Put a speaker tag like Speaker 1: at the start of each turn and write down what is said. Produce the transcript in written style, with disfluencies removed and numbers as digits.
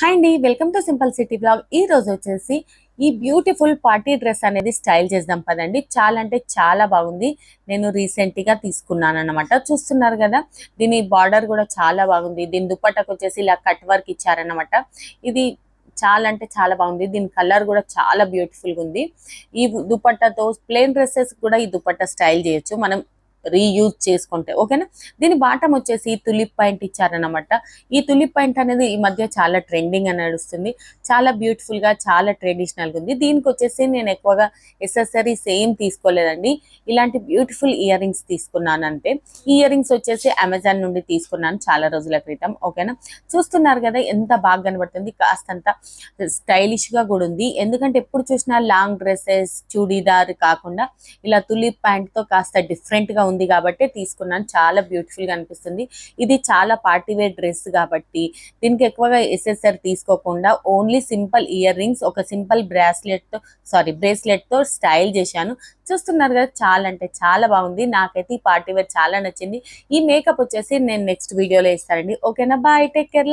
Speaker 1: Hi అండి, welcome to simple city blog. ఈ రోజు వచ్చేసి ఈ బ్యూటిఫుల్ పార్టీ డ్రెస్ అనేది స్టైల్ చేద్దాం పదండి. చాలా అంటే చాలా బాగుంది. నేను రీసెంట్ గా తీసుకున్నాను అనమాట. చూస్తున్నారు కదా, దీని బార్డర్ కూడా చాలా బాగుంది. దీని దుప్పట్టకు వచ్చేసి ఇలా కట్ వర్క్ ఇచ్చారనమాట. ఇది చాలా అంటే చాలా బాగుంది. దీని కలర్ కూడా చాలా బ్యూటిఫుల్ గా ఉంది. ఈ దుపట్టాతో ప్లెయిన్ డ్రెస్సెస్ కూడా ఈ దుపట్టా స్టైల్ చేయొచ్చు మనం రీయూజ్ చేసుకుంటే, ఓకేనా. దీని బాటం వచ్చేసి తులిప్ పాయింట్ ఇచ్చారనమాట. ఈ తులిప్ పాయింట్ అనేది ఈ మధ్య చాలా ట్రెండింగ్ అని నడుస్తుంది. చాలా బ్యూటిఫుల్ గా, చాలా ట్రెడిషనల్ గా ఉంది. దీనికి వచ్చేసి నేను ఎక్కువగా ఎసెసరీస్ ఏం తీసుకోలేదండి. ఇలాంటి బ్యూటిఫుల్ ఇయర్ రింగ్స్ తీసుకున్నాను అంతే. ఈ ఇయర్ రింగ్స్ వచ్చేసి అమెజాన్ నుండి తీసుకున్నాను చాలా రోజుల క్రితం, ఓకేనా. చూస్తున్నారు కదా ఎంత బాగా కనబడుతుంది. కాస్తంత స్టైలిష్ గా కూడా ఉంది. ఎందుకంటే ఎప్పుడు చూసినా లాంగ్ డ్రెస్సెస్, చూడీదార్ కాకుండా ఇలా తులిప్ ప్యాంట్ తో కాస్త డిఫరెంట్ గా ఉంది కాబట్టి తీసుకున్నాను. చాలా బ్యూటిఫుల్ గా అనిపిస్తుంది. ఇది చాలా పార్టీ వేర్ డ్రెస్ కాబట్టి దీనికి ఎక్కువగా ఎసెసరీ తీసుకోకుండా ఓన్లీ సింపుల్ ఇయర్ రింగ్స్, ఒక సింపుల్ బ్రేస్లెట్ తో స్టైల్ చేశాను. చూస్తున్నారు కదా, చాలా అంటే చాలా బాగుంది. నాకైతే ఈ పార్టీ వేర్ చాలా నచ్చింది. ఈ మేకప్ వచ్చేసి నేను నెక్స్ట్ వీడియోలో ఇస్తానండి, ఓకేనా. Bye, take care.